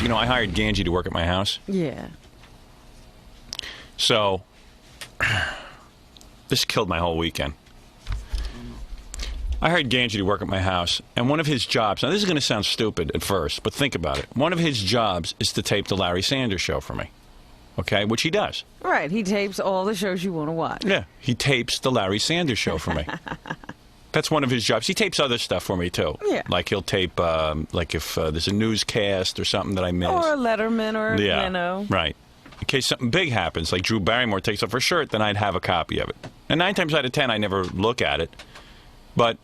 you know, I hired Gange to work at my house. Yeah. So, this killed my whole weekend. I hired Gange to work at my house, and one of his jobs, now this is going to sound stupid at first, but think about it. One of his jobs is to tape the Larry Sanders Show for me, okay, which he does. Right, he tapes all the shows you want to watch. Yeah, he tapes the Larry Sanders Show for me. That's one of his jobs. He tapes other stuff for me, too. Yeah. Like he'll tape, like if there's a newscast or something that I miss. Or a Letterman or, yeah, you know. Right. In case something big happens, like Drew Barrymore takes off her shirt, then I'd have a copy of it. And 9 times out of 10, I never look at it. But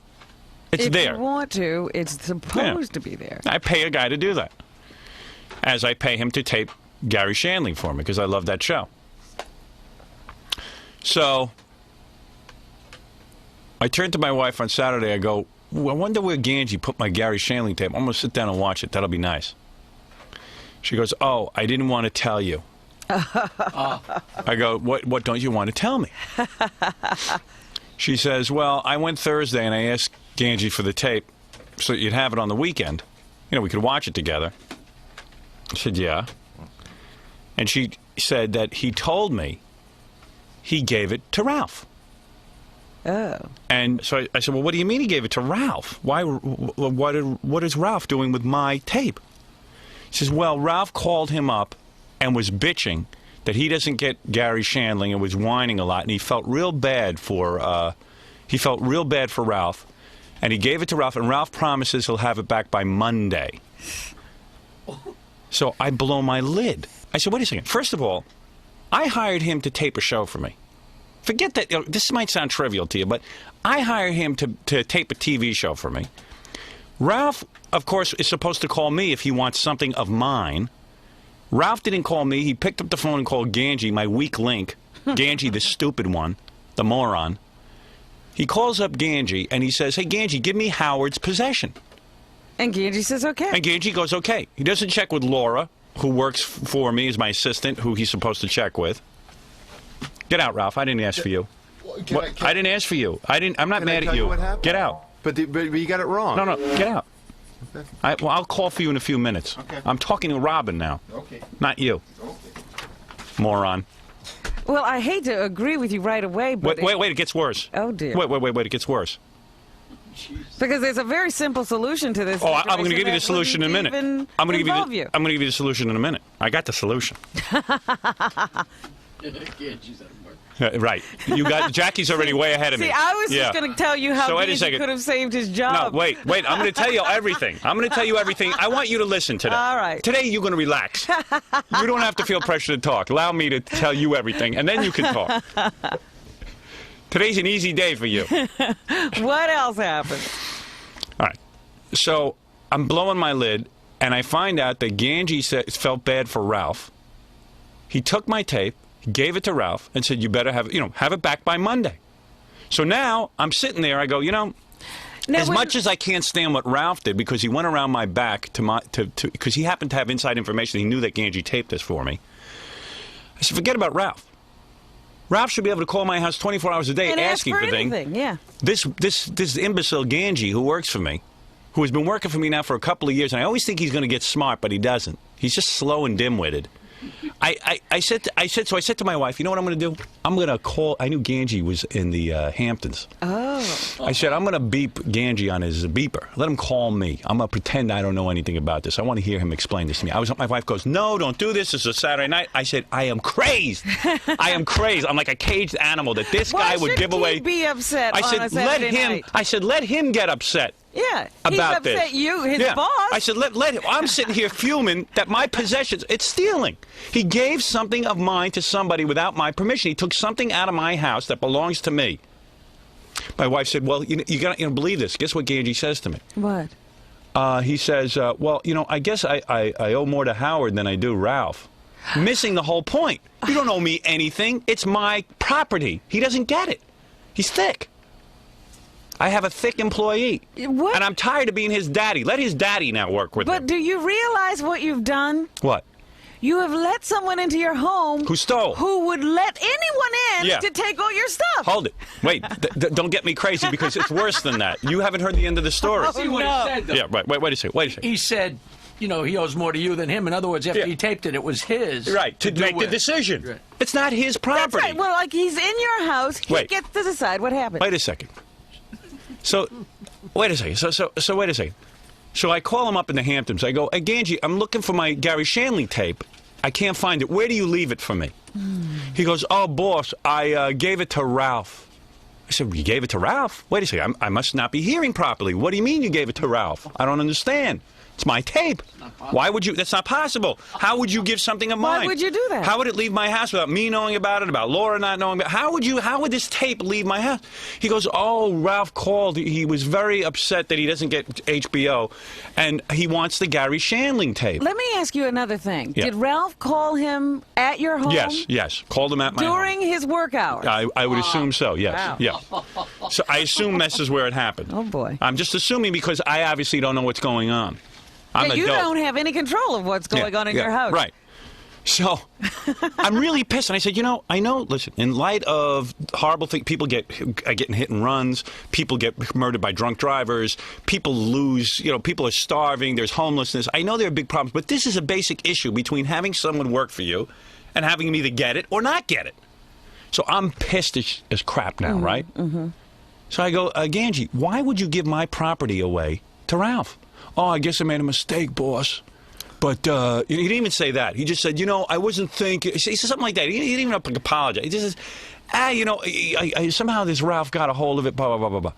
it's there. If you want to, it's supposed to be there. I pay a guy to do that. As I pay him to tape Gary Shandling for me, because I love that show. So I turned to my wife on Saturday. I go, I wonder where Gange put my Gary Shandling tape. I'm going to sit down and watch it. That'll be nice. She goes, oh, I didn't want to tell you. I go, what don't you want to tell me? She says, well, I went Thursday and I asked Gange for the tape so you'd have it on the weekend. You know, we could watch it together. I said, yeah. And she said that he told me he gave it to Ralph. Oh. And so I said, well, what do you mean he gave it to Ralph? Why? What is Ralph doing with my tape? He says, well, Ralph called him up and was bitching that he doesn't get Gary Shandling and was whining a lot, and he felt real bad for Ralph, and he gave it to Ralph, and Ralph promises he'll have it back by Monday. So I blow my lid. I said, wait a second. First of all, I hired him to tape a show for me. Forget that. You know, this might sound trivial to you, but I hired him to tape a TV show for me. Ralph, of course, is supposed to call me if he wants something of mine. Ralph didn't call me. He picked up the phone and called Gange, my weak link. Gange, the stupid one, the moron. He calls up Gange, and he says, hey, Gange, give me Howard's possession. And Gange says, okay. And Gange goes, okay. He doesn't check with Laura, who works for me as my assistant, who he's supposed to check with. Get out, Ralph. I didn't ask for you. I didn't ask for you. I'm not mad at you. Get out. But you got it wrong. No, get out. Okay. I'll call for you in a few minutes. Okay. I'm talking to Robin now. Okay. Not you. Okay. Moron. Well, I hate to agree with you right away, but... Wait, it gets worse. Oh, dear. Wait, it gets worse. Because there's a very simple solution to this. Oh, I'm going to give you the solution in a minute. I'm going to give you the solution in a minute. I got the solution. Right. You got Jackie's already way ahead of me. See, I was just going to tell you how Gange could have saved his job. No, wait. I'm going to tell you everything. I want you to listen today. All right. Today you're going to relax. You don't have to feel pressure to talk. Allow me to tell you everything, and then you can talk. Today's an easy day for you. What else happened? All right. So I'm blowing my lid, and I find out that Gange felt bad for Ralph. He took my tape, gave it to Ralph, and said, you better have it back by Monday. So now I'm sitting there. I go, as much as I can't stand what Ralph did, because he went around my back because he happened to have inside information. He knew that Gange taped this for me. I said, forget about Ralph. Ralph should be able to call my house 24 hours a day and asking for things. Yeah. This imbecile Gange who works for me, who has been working for me now for a couple of years, and I always think he's going to get smart, but he doesn't. He's just slow and dim-witted. I said to my wife, you know what I'm going to do? I'm going to call. I knew Gange was in the Hamptons. Oh. I said, I'm going to beep Gange on his beeper. Let him call me. I'm going to pretend I don't know anything about this. I want to hear him explain this to me. My wife goes, no, don't do this. It's a Saturday night. I said, I am crazed. I am crazed. I'm like a caged animal that this guy would give away. Why should he be upset on a Saturday night? I said, let him get upset. Yeah, about he's upset you, his boss. I said, let him. I'm sitting here fuming that my possessions, it's stealing. He gave something of mine to somebody without my permission. He took something out of my house that belongs to me. My wife said, well, you got to believe this. Guess what Gange says to me? What? He says, well, I guess I owe more to Howard than I do Ralph. Missing the whole point. You don't owe me anything. It's my property. He doesn't get it. He's thick. I have a thick employee. What? And I'm tired of being his daddy. Let his daddy now work with him. But do you realize what you've done? What? You have let someone into your home who stole, who would let anyone in to take all your stuff. Hold it. Wait. Don't get me crazy, because it's worse than that. You haven't heard the end of the story. See what he said, though. Yeah, right. Wait a second. He said, you know, he owes more to you than him. In other words, after he taped it, it was his. Right, to make the decision. Right. It's not his property. That's right. Well, like he's in your house. He gets to decide what happens. Wait a second. So, wait a second. So wait a second. So I call him up in the Hamptons. I go, hey, Gange, I'm looking for my Gary Shandling tape. I can't find it. Where do you leave it for me? He goes, oh, boss, I gave it to Ralph. I said, you gave it to Ralph? Wait a second. I must not be hearing properly. What do you mean you gave it to Ralph? I don't understand. It's my tape. Why would you? That's not possible. How would you give something of mine? Why would you do that? How would it leave my house without me knowing about it, about Laura not knowing about it? How would this tape leave my house? He goes, oh, Ralph called. He was very upset that he doesn't get HBO, and he wants the Gary Shandling tape. Let me ask you another thing. Yeah. Did Ralph call him at your home? Yes. Called him at my home. During his work hours? I would assume so, yes. Wow. Yeah. So I assume this is where it happened. Oh, boy. I'm just assuming because I obviously don't know what's going on. You don't have any control of what's going on in your house. Right. So I'm really pissed. And I said, I know, listen, in light of horrible things, people getting hit and runs, people get murdered by drunk drivers, people lose, people are starving, there's homelessness. I know there are big problems, but this is a basic issue between having someone work for you and having them either get it or not get it. So I'm pissed as crap now, right? Mm-hmm. So I go, Gange, why would you give my property away to Ralph? Oh, I guess I made a mistake, boss. But he didn't even say that. He just said, I wasn't thinking. He said something like that. He didn't even apologize. He just says, somehow this Ralph got a hold of it, blah, blah, blah, blah, blah.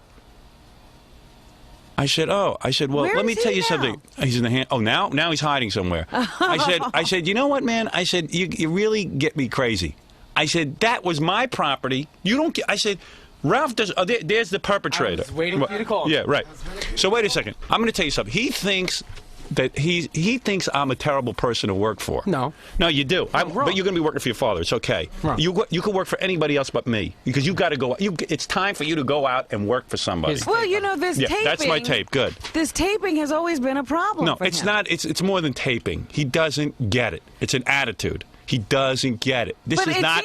I said, well, let me tell you something. He's in the hand. Oh, now he's hiding somewhere. I said, you know what, man? I said, you really get me crazy. I said, that was my property. You don't get, I said, Ralph does. Oh, there's the perpetrator. I was waiting for you to call. Yeah, right. So wait a second. I'm going to tell you something. He thinks that he thinks I'm a terrible person to work for. No, you do. But you're going to be working for your father. It's okay. Wrong. You can work for anybody else but me because you've got to go. It's time for you to go out and work for somebody. Well, this taping. That's my tape. Good. This taping has always been a problem. No, for it's him. not. It's more than taping. He doesn't get it. It's an attitude. He doesn't get it. This is not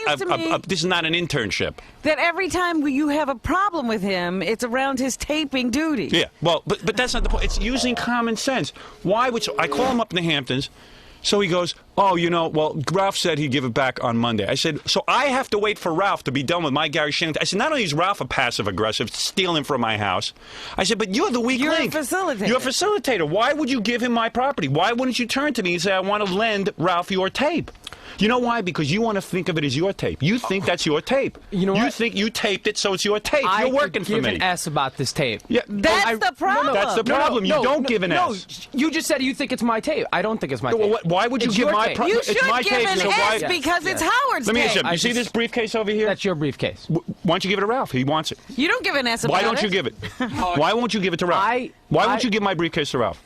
this is not an internship. That every time you have a problem with him, it's around his taping duty. Yeah, well, but that's not the point. It's using common sense. Why would I call him up in the Hamptons? So he goes, well, Ralph said he'd give it back on Monday. I said, so I have to wait for Ralph to be done with my Gary Shandling. I said, not only is Ralph a passive-aggressive, stealing from my house, I said, but you're the weak link. You're a facilitator. You're a facilitator. Why would you give him my property? Why wouldn't you turn to me and say, I want to lend Ralph your tape? You know why? Because you want to think of it as your tape. You think that's your tape. You know what? You think you taped it, so it's your tape. You're working for me. I give an S about this tape. Yeah, that's the problem. That's the problem. You don't give an S. No, you just said you think it's my tape. I don't think it's my tape. Well, why would you give my tape? You should give an S because it's Howard's tape. Let me ask you, you see this briefcase over here? That's your briefcase. Why don't you give it to Ralph? He wants it. You don't give an S about it. Why don't you give it? Why won't you give it to Ralph? Why won't you give my briefcase to Ralph?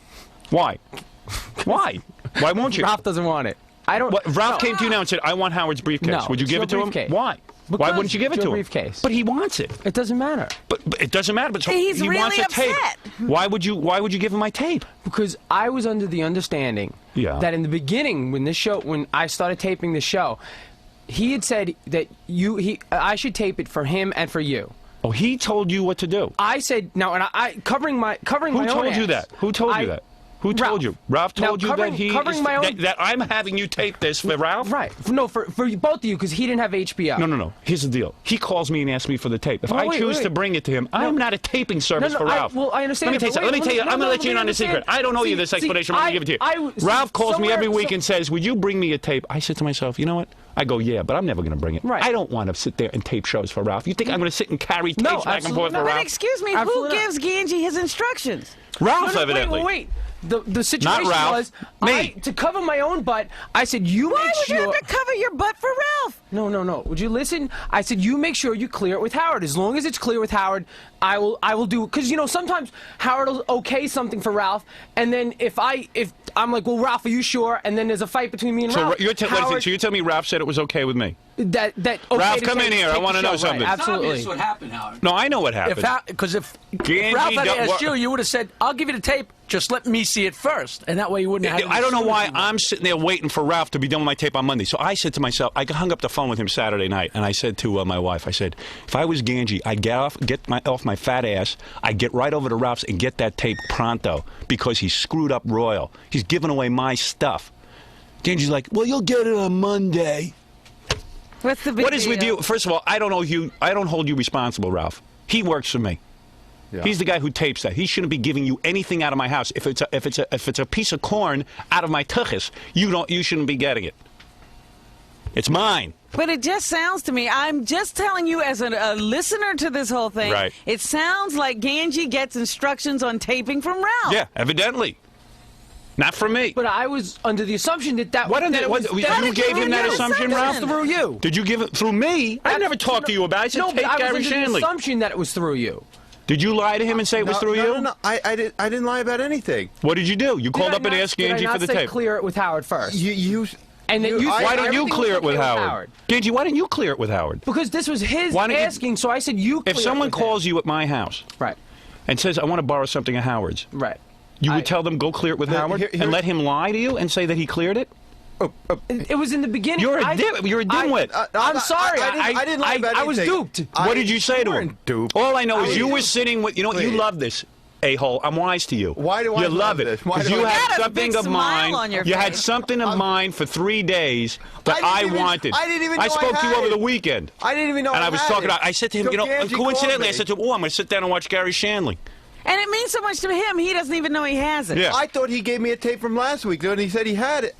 Why? Why? Why won't you? Ralph doesn't want it. If Ralph came to you now and said, I want Howard's briefcase, no, would you give it to him? Why? Because why wouldn't you give it to him? Briefcase. But he wants it. It doesn't matter. But it doesn't matter. But he's he really wants a tape. upset. Why would you give him my tape? Because I was under the understanding that in the beginning, when I started taping the show, he had said that I should tape it for him and for you. Oh, he told you what to do. I said and I covering my own Who told you that? Who told you that? Who told you? Ralph told you that I'm having you tape this for Ralph? Right. No, for both of you, because he didn't have HBO. No. Here's the deal. He calls me and asks me for the tape. If I choose to bring it to him, I'm not a taping service for Ralph. I understand. Let me tell you. I'm going to let you in on the secret. I don't owe you this explanation. I'm going to give it to you. Ralph calls me every week and says, would you bring me a tape? I said to myself, you know what? I go, yeah, but I'm never going to bring it. Right. I don't want to sit there and tape shows for Ralph. You think I'm going to sit and carry tapes back and forth for Ralph? But excuse me, who gives Gange his instructions? Ralph, evidently. Wait. The situation was, to cover my own butt, I said, Why would you have to cover your butt for Ralph? No. Would you listen? I said, you make sure you clear it with Howard. As long as it's clear with Howard, I will do it. Because, sometimes Howard will okay something for Ralph, and then if I'm like, well, Ralph, are you sure? And then there's a fight between me and Ralph. So you're telling me Ralph said it was okay with me? Okay, Ralph, come in here. I want to know something. Right, absolutely. That's what happened, Howard. No, I know what happened. Because if Ralph had asked you would have said, I'll give you the tape Just let me see it first, and that way you wouldn't have. I don't know why I'm sitting there waiting for Ralph to be done with my tape on Monday. So I said to myself, I hung up the phone with him Saturday night, and I said to my wife, I said, if I was Gange, I'd get off my fat ass, I'd get right over to Ralph's and get that tape pronto, because he's screwed up royal. He's giving away my stuff. Gange's like, well, you'll get it on Monday. What's the big What is with deal? you? First of all, I don't hold you responsible, Ralph. He works for me. Yeah. He's the guy who tapes that. He shouldn't be giving you anything out of my house. If it's a piece of corn out of my tuchus, you shouldn't be getting it. It's mine. But it just sounds to me, I'm just telling you as a listener to this whole thing, Right. It sounds like Gange gets instructions on taping from Ralph. Yeah, evidently. Not from me. But I was under the assumption that You gave him that assumption, Ralph? through you. Did you give it through me? I never talked to you about it. I said No, tape but I was Gary under the Shanley. assumption that it was through you. Did you lie to him and say it was through you? No. I didn't lie about anything. What did you do? You called up and asked Gange for the tape. Clear it with Howard first. Why Why didn't you everything clear was it with okay with Howard? Howard. Gange, why didn't you clear it with Howard? Because this was his Why don't you- asking, so I said you clear If someone it with him. calls you at my house Right. and says, I want to borrow something of Howard's, Right. you would tell them, go clear it with Howard, and let him lie to you and say that he cleared it? It was in the beginning. You're a dimwit. I'm sorry. I didn't lie about I was anything. duped. What did you say to him? weren't duped. All I know is I you was- were sitting with, you know, you Please. love this, a-hole. I'm wise to you. Why do I you love love it? this? Why Because do you I- had You had a something big of mine. smile on your You had face. something of mine for 3 days that I wanted. I didn't even know I I spoke to you had over it. the weekend. I didn't even know And I I was had talking it. about, I said to him, So you know, Gange coincidentally, I called said to him, oh, I'm going to sit down and watch Gary Shanley. And it means so much to him, he doesn't even know he has it. Yeah. I thought he gave me a tape from last week, and he said he had it.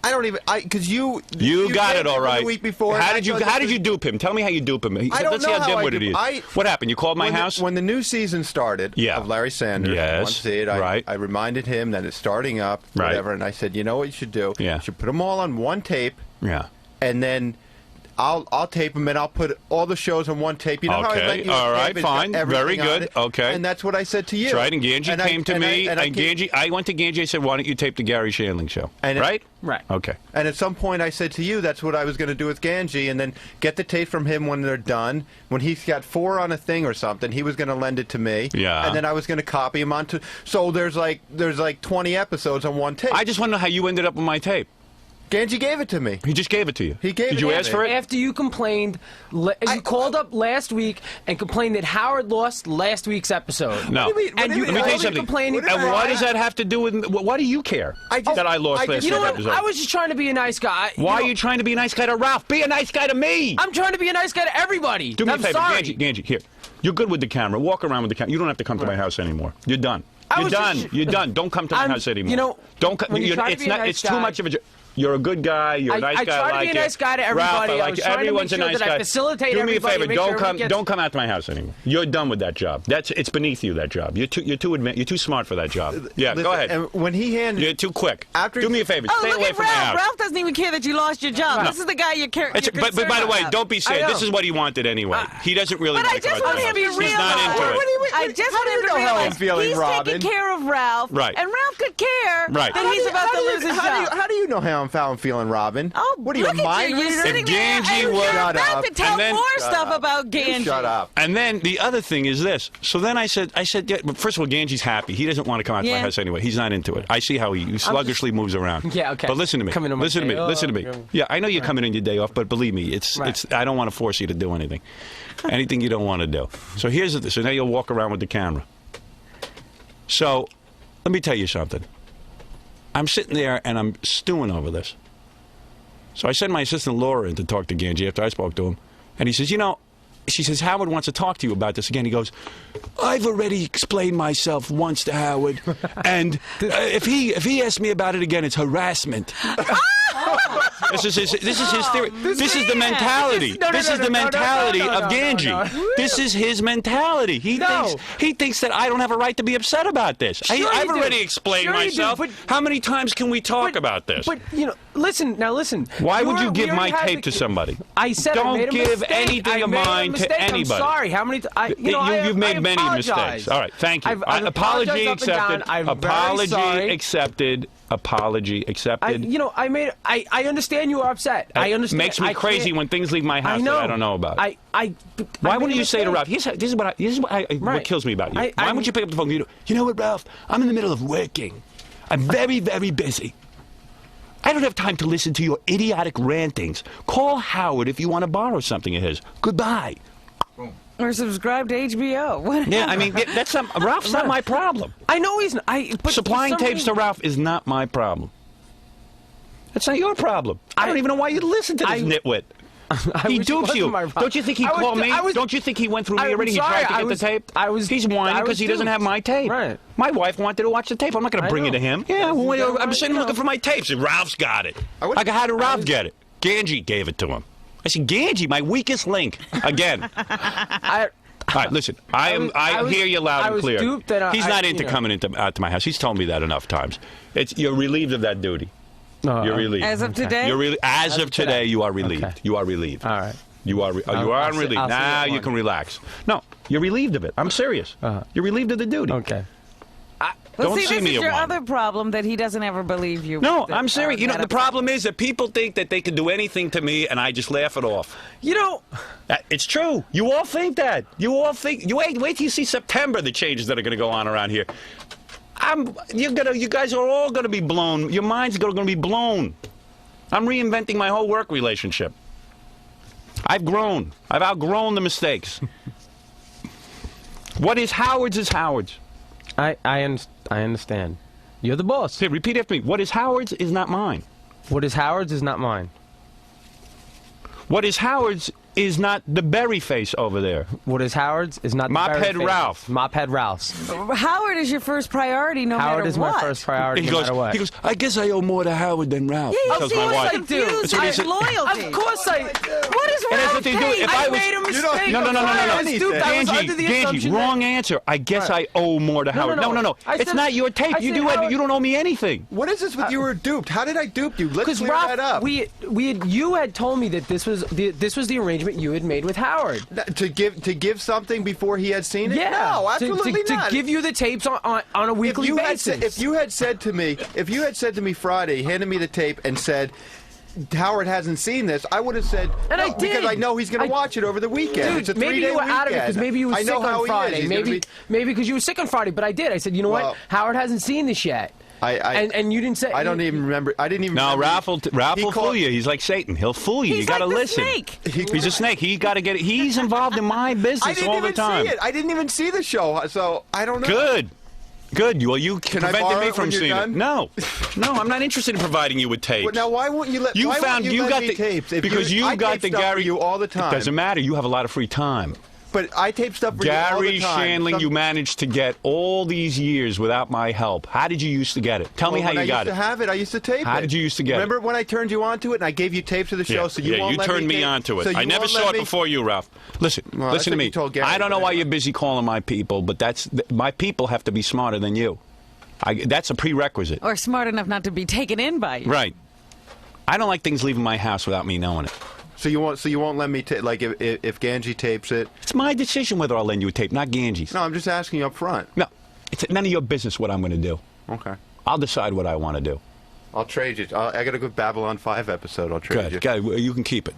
I don't even. Because you got gave it all from right. The week before. How and did you I thought How this did you dupe him? Tell me how you dupe him. He I said, don't let's know see how how I dimwit it dupe- is. What happened? You called my house? When the new season started of Larry Sanders, Yes, I wanted to see it. right. I reminded him that it's starting up, Right. whatever, and I said, you know what you should do? Yeah. You should put them all on one tape, Yeah. and then I'll tape them, and I'll put all the shows on one tape. You know how I Okay, let you all tape right, it, it's got fine, everything very on good, it, okay. And that's what I said to you. That's right, and Gange came to me, and I went to Gange, I said, why don't you tape the Gary Shandling show? And right? Right. Okay. And at some point, I said to you, that's what I was going to do with Gange, and then get the tape from him when they're done. When he's got 4 on a thing or something, he was going to lend it to me. Yeah. And then I was going to copy him onto. So there's like 20 episodes on one tape. I just want to know how you ended up with my tape. Gange gave it to me. He just gave it to you. He gave Did it you to ask me. for it? After you complained, you called up last week and complained that Howard lost last week's episode. No. What do you mean? What And do you Let me tell you only something. complaining What did And I- what does that have to do with? Why do you care that I lost last You know week's what? episode? I was just trying to be a nice guy. Why are you trying to be a nice guy to Ralph? Be a nice guy to me. I'm trying to be a nice guy to everybody. Do me I'm a favor, sorry. Gange, here. You're good with the camera. Walk around with the camera. You don't have to come to my house anymore. You're done. I You're was done. just- You're done. Don't come to my I'm- house anymore. you know, don't come. when you try to be a nice It's too guy- much of a. You're a good guy. You're a nice I guy. try I to like be a you. nice guy to Ralph, everybody. I I like was you. trying to make Everyone's a sure nice that I guy. facilitate Do me a everybody, favor. make Don't sure come. we get- Don't come out to my house anymore. You're done with that job. It's beneath you. That job. You're too smart for that job. Yeah. Listen, Go ahead. And when he handed. You're too quick. After- Do me a favor. Oh, Stay look away at from my Ralph. house. Ralph doesn't even care that you lost your job. No. This is the guy you're But by the way, about. don't be I sad. know. This is what he wanted anyway. He doesn't really But I like just our want him job. to He's not realize. into it. I just How want do him you to know how I'm realize feeling, he's Robin? taking care of Ralph, Right. and Ralph could care Right. that he's about to lose his job. How do you know how I'm feeling, Robin? Oh, what are you, look a at mind you. You're reader? sitting there Gange and was- you're Shut about up. to tell And then- more Shut stuff up. about You Gange. Shut up. And then the other thing is this. So then I said, yeah, but first of all, Gange's happy. He doesn't want to come out to my Yeah. house anyway. He's not into it. I see how he sluggishly moves around. Yeah, okay. But listen to me. Coming on my Listen to me. day Listen to me. off. Yeah, I know you're coming in your day off, but believe me, it's. I don't want to force you to do anything. Anything you don't want to do. So here's the. So now you'll walk around with the camera. So, let me tell you something. I'm sitting there and I'm stewing over this. So I sent my assistant Laura in to talk to Gange after I spoke to him. And he says, she says, Howard wants to talk to you about this again. He goes, I've already explained myself once to Howard. And if he asks me about it again, it's harassment. This is his theory. This is the mentality. This is the mentality of Gange. This is his mentality. He thinks that I don't have a right to be upset about this. Sure I've you do. already explained Sure you do, myself. but- How many times can we talk about this? But listen. Why would You're- you give we my already had tape to somebody? I said Don't I made a give mistake. anything I of made a mine to mistake. anybody. I'm sorry. How many? You've made many apologize. mistakes. All right, thank you. I've Apology apologized up and down. accepted. I'm Apology very sorry. accepted. apology accepted. I understand you are upset. I understand. It makes me crazy when things leave my house I know. that I don't know about. Why wouldn't you say to Ralph, this is what kills me about you. Why wouldn't you pick up the phone and you know what, Ralph? I'm in the middle of working. I'm very, very busy. I don't have time to listen to your idiotic rantings. Call Howard if you want to borrow something of his. Goodbye. Or subscribe to HBO. Whatever. Yeah, I mean, Ralph's not my problem. I know he's not. But Supplying tapes to Ralph is not my problem. That's not your problem. I don't even know why you listen to this nitwit. He dupes you. Don't you think he called me? Don't you think he went through me already? He tried to get the tape? He's whining because he doesn't have my tape. Right. My wife wanted to watch the tape. I'm not going to bring it to him. Yeah, I'm sitting looking for my tapes, and Ralph's got it. How did Ralph get it? Gange gave it to him. I said, Gange, my weakest link. Again. All right, listen. I hear you loud and clear. He's not into coming out to my house. He's told me that enough times. You're relieved of that duty. You're relieved. As of today? As of today, you are relieved. Okay. You are relieved. All right. You are relieved. Now you can relax. No, you're relieved of it. I'm serious. You're relieved of the duty. Okay. Don't see me at 1. This is your other problem, that he doesn't ever believe you. No, I'm serious. The problem is that people think that they can do anything to me, and I just laugh it off. It's true. You all think that. You all think. Wait till you see September, the changes that are going to go on around here. You guys are all going to be blown. Your mind's going to be blown. I'm reinventing my whole work relationship. I've grown. I've outgrown the mistakes. What is Howard's is Howard's. I understand. You're the boss. Here, repeat after me. What is Howard's is not mine. What is Howard's is not mine. What is Howard's is not the berry face over there. What is Howard's is not the Mophead Ralph. Mophead Ralph's. Howard is your first priority no matter what. Howard is my first priority no matter what. He goes, I guess I owe more to Howard than Ralph. Yeah, tells of my course wife. I do. That's what he said. Loyalty. Of course I do. What is Ralph what they do. If I I was, made a mistake. No. Gange, wrong answer. I guess I owe more to Howard. No. It's not your tape. You don't owe me anything. What is this with you were duped? How did I dupe you? Let's clear Ralph, that up. you had told me that this was the arrangement you had made with Howard. To give something before he had seen it? Yeah. No, absolutely not. To give you the tapes on a weekly basis. If you had said to me Friday, handed me the tape and said, Howard hasn't seen this, I would have said, and no, I did. because I know he's going to watch it over the weekend. Dude, it's a maybe 3-day you were out of it because maybe you were sick on Friday. Maybe because you were sick on Friday. But I did. I said, you know what? Howard hasn't seen this yet. And you didn't say. I don't even remember. I didn't even. No, remember. Ralph will fool you. He's like Satan. He'll fool you. You got to listen. Snake. He's a snake. He got to get it. He's involved in my business all the time. See it. I didn't even see the show, so I don't know. Good. Well, you prevented me from seeing it. No, I'm not interested in providing you with tapes. Well, now, why won't you let? You got the tapes because you got the Gary. You all the time. It doesn't matter. You have a lot of free time. But I tape stuff for you all the time. Gary Shandling, you managed to get all these years without my help. How did you used to get it? Tell me how you got it. I used to have it. I used to tape it. How did you used to get it? Remember when I turned you on to it and I gave you tapes of the show? So you won't let me. You turned me on to it. So I never saw it before you, Ralph. Listen to me. I don't know why you're busy calling my people, but my people have to be smarter than you. That's a prerequisite. Or smart enough not to be taken in by you. Right. I don't like things leaving my house without me knowing it. So you won't let me like if Gange tapes it? It's my decision whether I'll lend you a tape, not Gange's. No, I'm just asking you up front. No, it's none of your business what I'm going to do. Okay. I'll decide what I want to do. I'll trade you. I got a good Babylon 5 episode. I'll trade you. Good. You can keep it.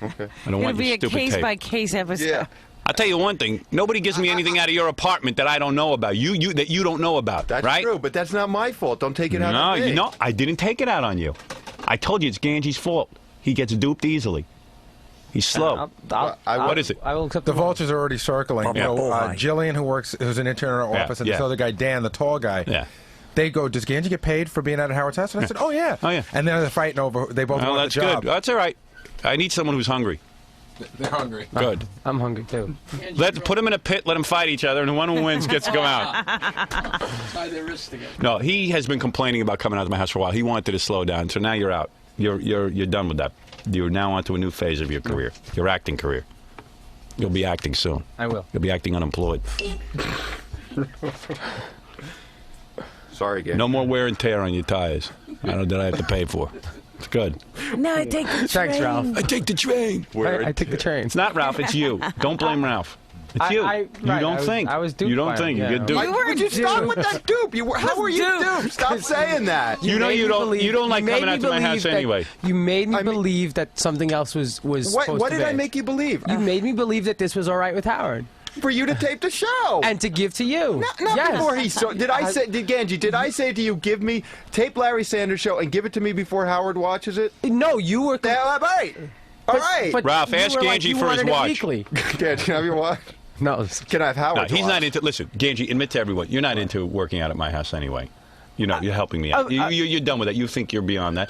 Okay. I don't want your stupid tape. It'll be a case-by-case episode. Yeah. I'll tell you one thing. Nobody gives me anything out of your apartment that I don't know about. That you don't know about. That's right? true, but that's not my fault. Don't take it out on me. No, I didn't take it out on you. I told you it's Gange's fault. He gets duped easily. He's slow. What is it? I will accept the vultures are already circling. Jillian, who's an intern in our office, and this other guy, Dan, the tall guy. Yeah. They go, does Gange get paid for being at Howard's house? And I said, oh yeah. And then they're fighting over. They both want the job. Good. That's all right. I need someone who's hungry. They're hungry. Good. I'm hungry too. Put them in a pit. Let them fight each other, and the one who wins gets to go out. Tie their wrists together. No, he has been complaining about coming out to my house for a while. He wanted to slow down, so now you're out. You're done with that. You're now onto a new phase of your career, your acting career. You'll be acting soon. I will. You'll be acting unemployed. Sorry, Gange. No more wear and tear on your tires. I don't know that I have to pay for. It's good. No, I take the train. Thanks, Ralph. I take the train. I take the train. It's not Ralph. It's you. Don't blame Ralph. It's you. Right, you don't think. I was duped. You don't by him, think. yeah. You're duped. Would you stop with that dupe? How are you duped? Stop saying that. You know you don't like coming out to my house anyway. You made me believe that something else was supposed to be. What did I make you believe? You made me believe that this was all right with Howard. For you to tape the show and to give to you. Not before he saw. Did I say, Gange? Did I say to you, tape Larry Sanders show and give it to me before Howard watches it? No, you were. All right. All right. But Ralph, ask Gange for his watch. Gange, have your watch? No. Can I have Howard? No, he's not into. Listen, Gange, admit to everyone, you're not into working out at my house anyway. You're helping me out. You're done with that. You think you're beyond that.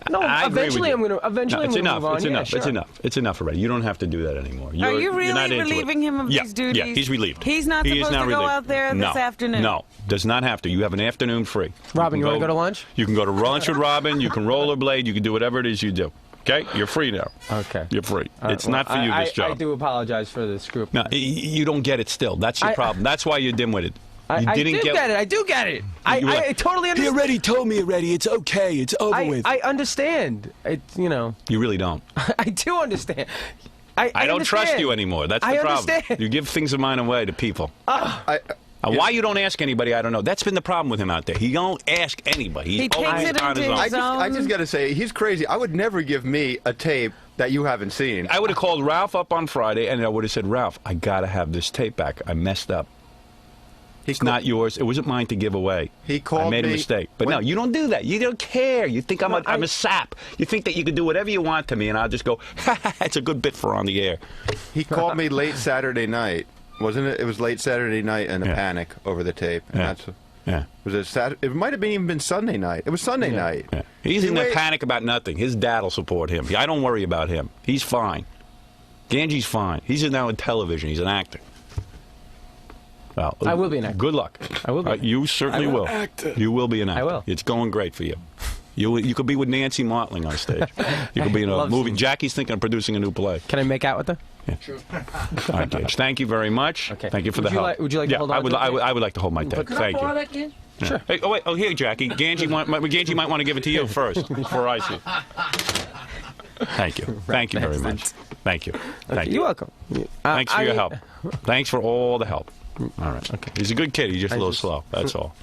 No, eventually I'm going to. Eventually, it's I'm enough. Move on. It's enough. Sure. It's enough. It's enough already. You don't have to do that anymore. Are you really relieving him of these duties? Yeah, he's relieved. He's not supposed to go out there this afternoon? No, does not have to. You have an afternoon free. Robin, you want to go to lunch? You can go to lunch with Robin. You can rollerblade. You can do whatever it is you do. Okay? You're free now. Okay. You're free. It's not for you, this job. I do apologize for the screw. No, you don't get it still. That's your problem. That's why you're dim-witted. I do get it. I do get it. I totally understand. He already told me already. It's okay. It's over with. I understand. You really don't. I do understand. I don't trust you anymore. That's the problem. Understand. You give things of mine away to people. Why you don't ask anybody, I don't know. That's been the problem with him out there. He don't ask anybody. He takes it into his own. I just got to say, he's crazy. I would never give me a tape that you haven't seen. I would have called Ralph up on Friday, and I would have said, Ralph, I got to have this tape back. I messed up. It's not yours. It wasn't mine to give away. He called me. I made a mistake. But no, you don't do that. You don't care. You think I'm a sap. You think that you can do whatever you want to me, and I'll just go, it's a good bit for on the air. He called me late Saturday night. Wasn't it? It was late Saturday night and a panic over the tape. And Was it Saturday? It might have even been Sunday night. It was Sunday night. Yeah. He's in a panic about nothing. His dad will support him. I don't worry about him. He's fine. Gange's fine. He's now in television. He's an actor. Well, I will be an actor. Good luck. I will be. You certainly will. You will be an actor. I will. It's going great for you. You could be with Nancy Mottling on stage. You could be in a movie. Jackie's thinking of producing a new play. Can I make out with her? Yeah. Sure. All right, Gage. Thank you very much. Okay. Thank you for the help. Would you like to hold on? I would like to hold my tape. Thank you. That, kid? Yeah. Sure. Hey, wait. Here, Jackie. Gange might want to give it to you first before I see. Thank you. Thank you very much. Thank you. Thank you. You're welcome. Thanks for your help. Thanks for all the help. All right. Okay. He's a good kid. He's just a little slow. That's all.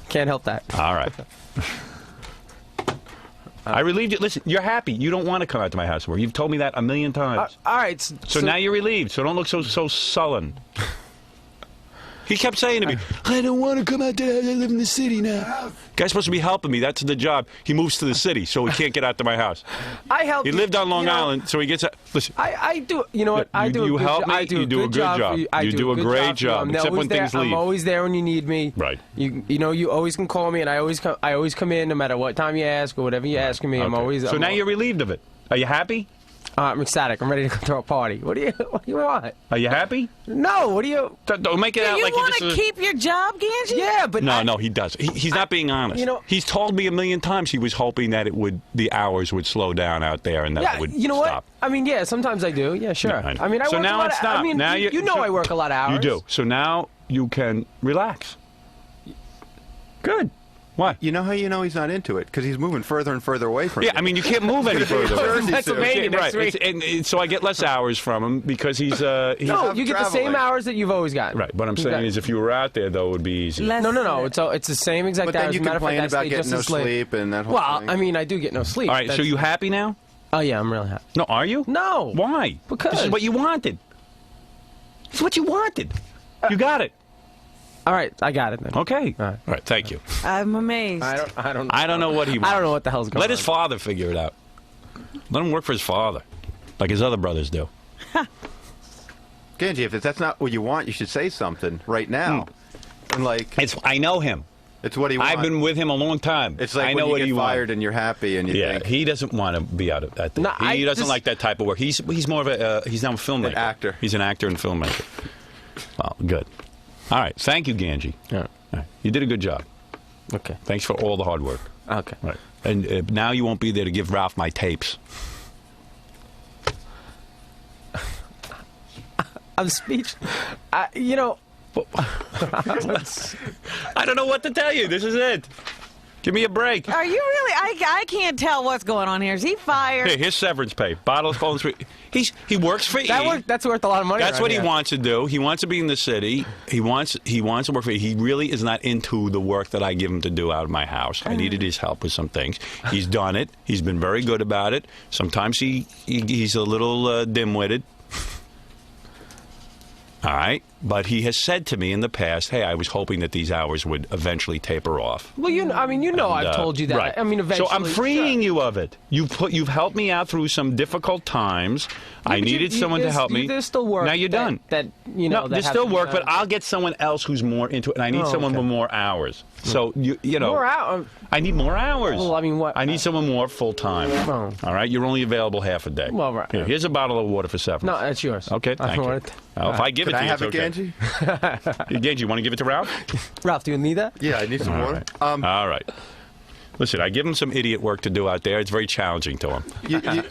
Can't help that. All right. I relieved you. Listen, you're happy. You don't want to come out to my house more. You've told me that a million times. All right. So now you're relieved. So don't look so sullen. He kept saying to me, I don't want to come out there. I live in the city now. Guy's supposed to be helping me. That's the job. He moves to the city, so he can't get out to my house. I help. He lived on Long Island, so he gets out. Listen. I do. You know what? I do. You help me. You do a good job. You do a great job, except when things leave. I'm always there when you need me. Right. You always can call me, and I always come in no matter what time you ask or whatever you're asking me. Okay. So now you're relieved of it. Are you happy? I'm ecstatic. I'm ready to go throw a party. What do you want? Are you happy? No. What do you? Don't make it out like you want to keep your job, Gange? Yeah, but no, he does. He's not being honest. He's told me a million times he was hoping that the hours would slow down out there and that it would stop. What? I mean, yeah, sometimes I do. Yeah, sure. Yeah, I mean, I so work now a lot it's of, not. I mean, now I work a lot of hours. You do. So now you can relax. Good. What? You know how you know he's not into it? Because he's moving further and further away from you. Yeah, I mean, you can't move any further. Pennsylvania next week. And so I get less hours from him because he's no, you get the same hours that you've always got. Right. What I'm saying is if you were out there, though, it would be easy. No. It's the same exact hours. But then you complain about getting just no sleep and that whole thing. Well, I mean, I do get no sleep. All right, so you happy now? Oh, yeah, I'm really happy. No, are you? No. Why? Because. This is what you wanted. It's what you wanted. You got it. All right, I got it then. Okay. All right, thank you. I'm amazed. I don't know what he wants. I don't know what the hell's going on. Let his father figure it out. Let him work for his father, like his other brothers do. Gange, if that's not what you want, you should say something right now. And I know him. It's what he wants. I've been with him a long time. It's like I know when what you he get fired wants. and you're happy and you think. He doesn't want to be out of that thing. He doesn't like that type of work. He's more of a he's now a filmmaker. An actor. He's an actor and filmmaker. Well, good. All right. Thank you, Gange. Yeah. Right. You did a good job. Okay. Thanks for all the hard work. Okay. Right. And now you won't be there to give Ralph my tapes. I'm speechless. I don't know what to tell you. This is it. Give me a break. Are you really? I can't tell what's going on here. Is he fired? Hey, here's severance pay. Bottle of Cold Street. He works for E. That's worth a lot of money. That's what he wants to do. He wants to be in the city. He wants to work for E. He really is not into the work that I give him to do out of my house. I needed his help with some things. He's done it. He's been very good about it. Sometimes he's a little dim-witted. All right, but he has said to me in the past, "Hey, I was hoping that these hours would eventually taper off." Well, I've told you that. Right. I mean, eventually. So I'm freeing you of it. You've helped me out through some difficult times. I needed someone to help me. There's still work. Now you're done. No, there's still work, but I'll get someone else who's more into it, and I need someone with more hours. So you know, more hours. I need more hours. Well, I mean, what? I need someone more full time. Oh. All right, you're only available half a day. Well, right. Here's a bottle of water for severance. No, that's yours. Okay, thank you. If I give it to you, have it's it, okay. Gange? Gange, you want to give it to Ralph? Ralph, do you need that? Yeah, I need some water. All right. Listen, I give him some idiot work to do out there. It's very challenging to him.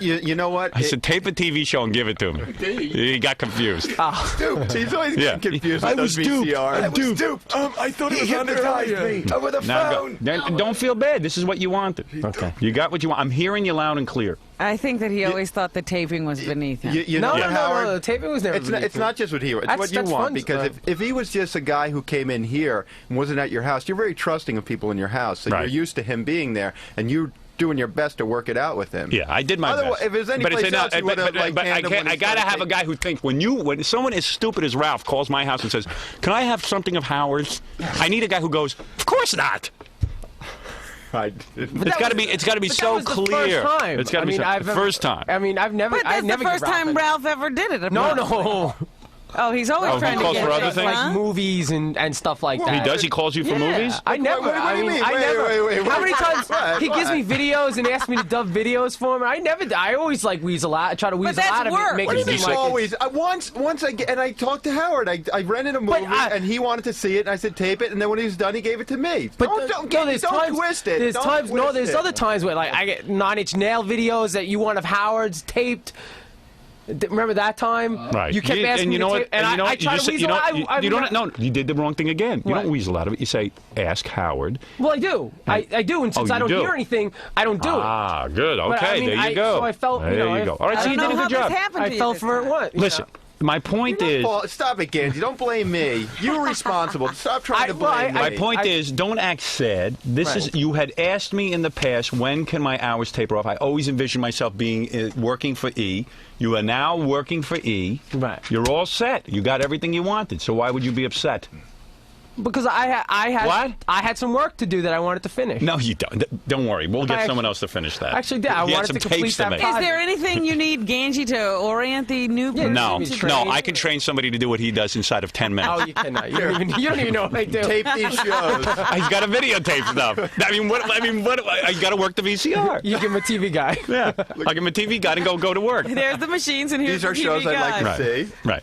You know what? I said, tape a TV show and give it to him. He got confused. Duped. He's always getting confused with those VCRs. I was duped. I thought it was on the me over the phone. Don't feel bad. This is what you wanted. Okay. You got what you want. I'm hearing you loud and clear. I think that he always thought the taping was beneath him. No, no. The taping was never. It's not just what he wants. It's what you want. Because if he was just a guy who came in here and wasn't at your house, you're very trusting of people in your house. So you're used to him being there, and you doing your best to work it out with him. Yeah, I did my best. If there's any place else, you would have I gotta have a guy who thinks when someone as stupid as Ralph calls my house and says, "Can I have something of Howard's?" I need a guy who goes, "Of course not." It's got to be so clear. It's got to be the first time. I mean, I've never. But that's the first time Ralph ever did it. No. Oh, he's always trying to get for other things? Like movies and stuff like that. He does? He calls you for movies? I never. What do you mean? Wait, How many times he gives me videos and asks me to dub videos for him? I always like weasel out. I try to weasel out of it. What do you mean always? Once I talked to Howard. I rented a movie and he wanted to see it, and I said tape it, and then when he was done, he gave it to me. But don't twist it. There's times. No, there's other times where like I get 9 Inch Nail videos that you want of Howard's taped. Remember that time? Right. You kept asking me to tape, and I tried to weasel out. No, you did the wrong thing again. You don't weasel out of it. You say, ask Howard. Well, I do. I do, and since I don't hear anything, I don't do it. Ah, good. Okay, there you go. So I felt, there you go. All right, so you did a good job. I fell for it once. Listen. My point is... Stop it, Gange. Don't blame me. You were responsible. Stop trying to blame me. My point is, don't act sad. You had asked me in the past, when can my hours taper off? I always envisioned myself being working for E. You are now working for E. Right. You're all set. You got everything you wanted. So why would you be upset? Because I had some work to do that I wanted to finish. No, you don't. Don't worry. We'll get someone else to finish that. Actually, I wanted to complete that. Is there anything you need Gange to orient the new person? No, I can train somebody to do what he does inside of 10 minutes. Oh, you cannot. You don't even know what I do. Tape these shows. He's got to videotape stuff. I mean, what? I got to work the VCR. You give him a TV guy. Yeah, I give him a TV guy and go to work. There's the machines, and here's These are the TV shows I'd like to see. Right.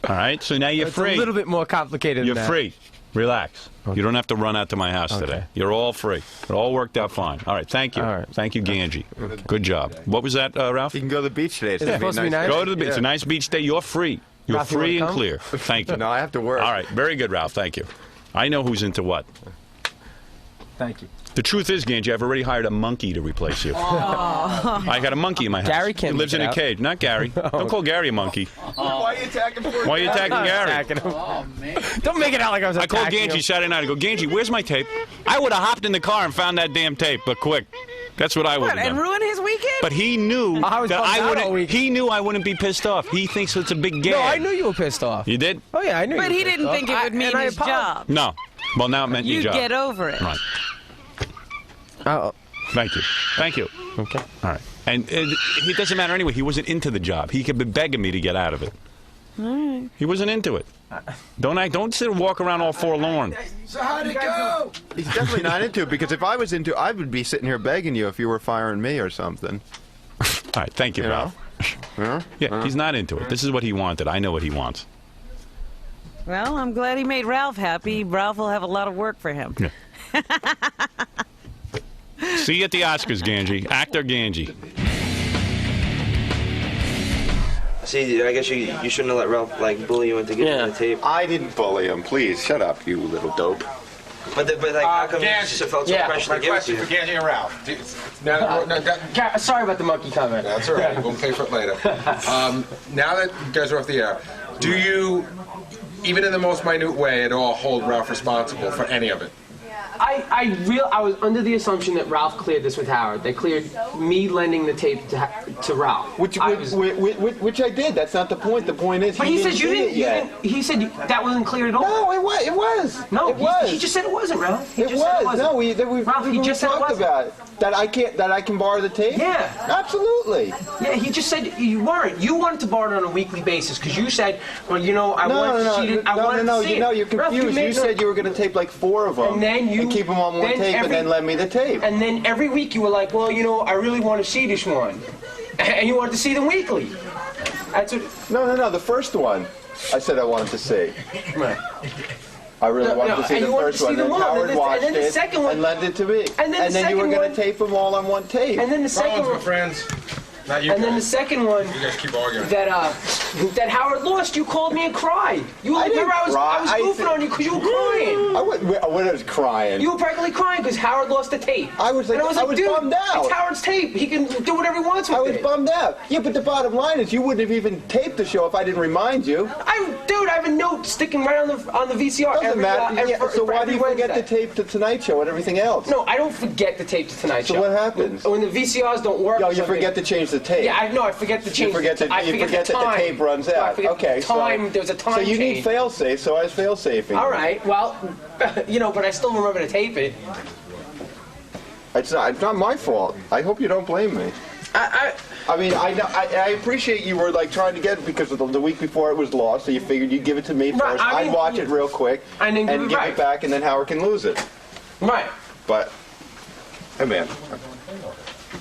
All right. So now you're free. It's a little bit more complicated. You're free. Relax. Okay. You don't have to run out to my house today. You're all free. It all worked out fine. All right. Thank you. All right. Thank you, Gange. Okay. Good job. What was that, Ralph? You can go to the beach today. It's supposed to be nice. Go to the beach. It's a nice beach day. You're free. You're Ralph, free and clear. Thank you. No, I have to work. All right. Very good, Ralph. Thank you. I know who's into what. Thank you. The truth is, Gange, I've already hired a monkey to replace you. I got a monkey in my house. Gary can't. He lives in a cage. Not Gary. Don't call Gary a monkey. Why are you attacking Gary? Why are you attacking Gary? Oh, man. Don't make it out like I was attacking I called Gange Saturday night. I go, Gange, where's my tape? I would have hopped in the car and found that damn tape, but quick. That's what I would have done. And ruin his weekend? But he knew that I wouldn't. He knew I wouldn't be pissed off. He thinks it's a big gag. No, I knew you were pissed off. You did? Oh yeah, I knew. But he didn't think it would mean his job. No. Well, now it meant your job. You get over it. Right. Thank you. Thank you. Okay. All right. And it doesn't matter anyway. He wasn't into the job. He could be begging me to get out of it. All right. He wasn't into it. Don't sit and walk around all forlorn. So how'd it go? He's definitely not into it, because if I was into it, I would be sitting here begging you if you were firing me or something. All right. Thank you, Ralph. Yeah, he's not into it. This is what he wanted. I know what he wants. Well, I'm glad he made Ralph happy. Ralph will have a lot of work for him. Yeah. See you at the Oscars, Gange. Actor Gange. See, I guess you shouldn't have let Ralph bully you into getting the tape. I didn't bully him. Please, shut up, you little dope. But like, how come you just felt so pressure to give it to you? For Gange and Ralph. Sorry about the monkey comment. That's all right. We'll pay for it later. Now that you guys are off the air, do you, even in the most minute way at all, hold Ralph responsible for any of it? I was under the assumption that Ralph cleared this with Howard. They cleared me lending the tape to Ralph. Which I did. That's not the point. The point is he didn't see it yet. He said that wasn't clear at all. No, it was. No, it was. He just said it wasn't, Ralph. It was. No, we just talked about it. That I can borrow the tape. Yeah. Absolutely. Yeah, he just said you weren't. You wanted to borrow it on a weekly basis because you said, well, I wanted to see it. You're confused. You said you were going to tape like 4 of them. And then and keep them on one tape and then lend me the tape. And then every week you were like, well, I really want to see this one. And you wanted to see them weekly. That's what... No. The first one, I said I wanted to see. Right. I really wanted to see the first one. And Howard watched and then the second one, and lent it to me. And then you were going to tape them all on one tape. And then the second one, my friends. Not you and guys. then the second one, you guys keep arguing. that Howard lost, you called me and cried. You I was goofing on you because you were crying. I was crying. You were practically crying because Howard lost the tape. I was dude, bummed out. It's Howard's tape. He can do whatever he wants with it. I was bummed out. Yeah, but the bottom line is you wouldn't have even taped the show if I didn't remind you. Dude, I have a note sticking right on the VCR. Doesn't matter. So why do you forget to tape the Tonight Show and everything else? No, I don't forget to tape the Tonight Show. So what happens? When the VCRs don't work. No, you forget to change the tape. Yeah, I forget to change. You forget that the tape runs out. Okay, there was a time. So you need fail-safe. So I was fail-safing. All right. Well, but I still remember to tape it. It's not my fault. I hope you don't blame me. I mean, I appreciate you were like trying to get it because the week before it was lost, so you figured you'd give it to me first. I'd watch it real quick and give it back, and then Howard can lose it. Right. But, hey man,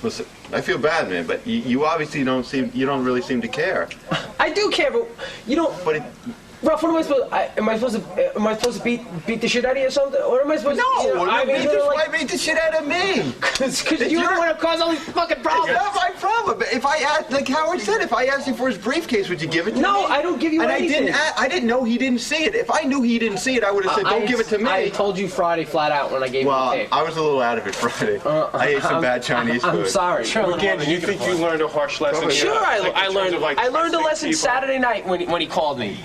listen, I feel bad, man, but you obviously don't really seem to care. I do care, but But Ralph, what am I supposed? Am I supposed to beat the shit out of you or something? Or am I supposed to? No, why beat the shit out of me? Because you're the one who caused all these fucking problems. It's not my problem. But if I asked, like Howard said, if I asked you for his briefcase, would you give it to me? No, I don't give you anything. I didn't know he didn't see it. If I knew he didn't see it, I would have said, don't give it to me. I told you Friday flat out when I gave you the tape. I was a little out of it Friday. I ate some bad Chinese food. I'm sorry. Again, do you think you learned a harsh lesson? Sure, I learned a lesson Saturday night when he called me.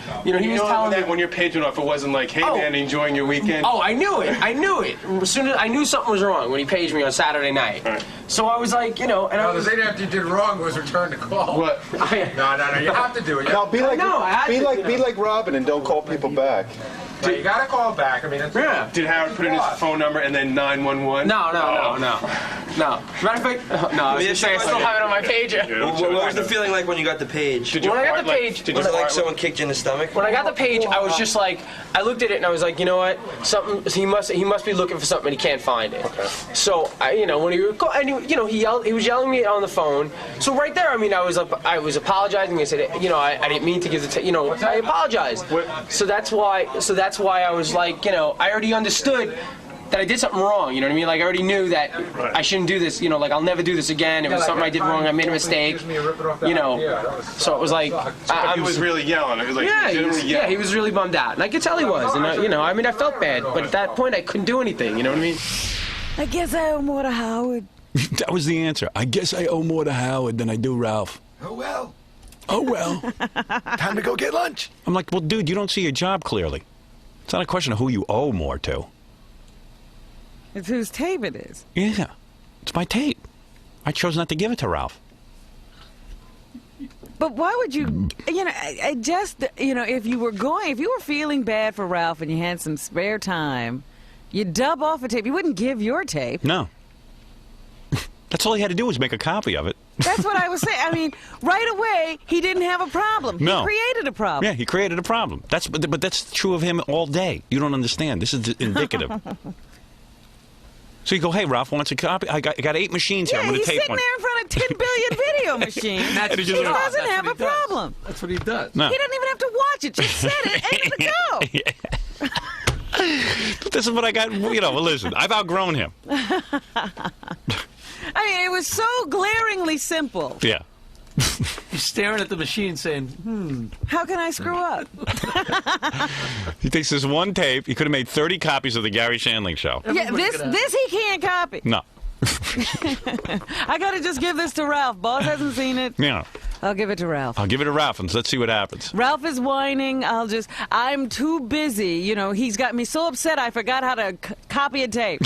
He was telling me when your page went off, it wasn't like, hey man, enjoying your weekend. Oh, I knew it. As soon as I knew something was wrong when he paged me on Saturday night. Right. So I was like, and the thing after you did wrong was return the call. What? No, you have to do it. No, be like Robin and don't call people back. You gotta call back. I mean, Did Howard put in his phone number and then 911? No. Matter of fact, no. I still have it on my page. What was the feeling like when you got the page? When I got the page, was it like someone kicked you in the stomach? When I got the page, I was just like, I looked at it and I was like, you know what? He must be looking for something and he can't find it. Okay. So when he would call, and he was yelling at me on the phone. So right there, I mean, I was apologizing. I said, I didn't mean to give the I apologized. So that's why I was like, I already understood that I did something wrong, you know what I mean? Like, I already knew that I shouldn't do this, like, I'll never do this again. If it was something I did wrong, I made a mistake, So it was like... he was really yelling. It was like, yeah, he was really bummed out. And I could tell he was. And, I felt bad. But at that point, I couldn't do anything, you know what I mean? I guess I owe more to Howard. That was the answer. I guess I owe more to Howard than I do Ralph. Oh, well. Time to go get lunch. I'm like, well, dude, you don't see your job clearly. It's not a question of who you owe more to. It's whose tape it is. Yeah, it's my tape. I chose not to give it to Ralph. But why would you, if you were feeling bad for Ralph and you had some spare time, you'd dub off a tape. You wouldn't give your tape. No. That's all he had to do was make a copy of it. That's what I was saying. I mean, right away, he didn't have a problem. No. He created a problem. Yeah, he created a problem. But that's true of him all day. You don't understand. This is indicative. So you go, hey, Ralph wants a copy. I got 8 machines here. I'm going to tape one. He's sitting there in front of 10 billion video machines. He doesn't have a problem. That's what he does. No. He doesn't even have to watch it. Just set it and go. But this is what I got. Listen, I've outgrown him. I mean, it was so glaringly simple. Yeah. He's staring at the machine saying, How can I screw up? He takes this one tape. He could have made 30 copies of the Gary Shandling show. Yeah, this he can't copy. No. I gotta just give this to Ralph. Boss hasn't seen it. Yeah. I'll give it to Ralph. I'll give it to Ralph and let's see what happens. Ralph is whining. I'm too busy. You know, he's got me so upset I forgot how to copy a tape.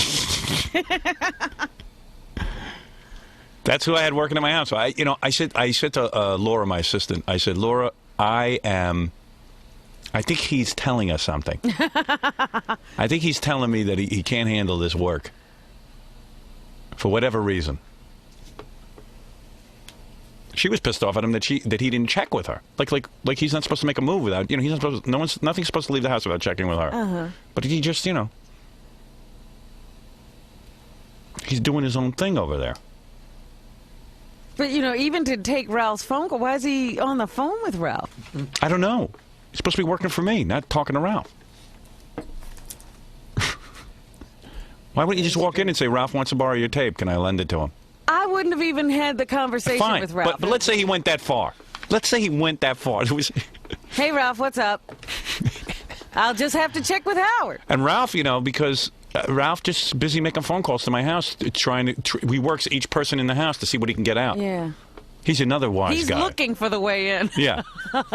That's who I had working in my house. So I said to Laura, my assistant, I said, Laura, I think he's telling us something. I think he's telling me that he can't handle this work. For whatever reason. She was pissed off at him that he didn't check with her. Like he's not supposed to make a move without, he's not supposed nothing's supposed to leave the house without checking with her. But he just, he's doing his own thing over there. But, even to take Ralph's phone call, why is he on the phone with Ralph? I don't know. He's supposed to be working for me, not talking to Ralph. Why wouldn't you just walk in and say, Ralph wants to borrow your tape. Can I lend it to him? I wouldn't have even had the conversation with Ralph. But let's say he went that far. Hey, Ralph, what's up? I'll just have to check with Howard. And Ralph, because Ralph just busy making phone calls to my house, he works each person in the house to see what he can get out. Yeah. He's another wise guy. He's looking for the way in. Yeah.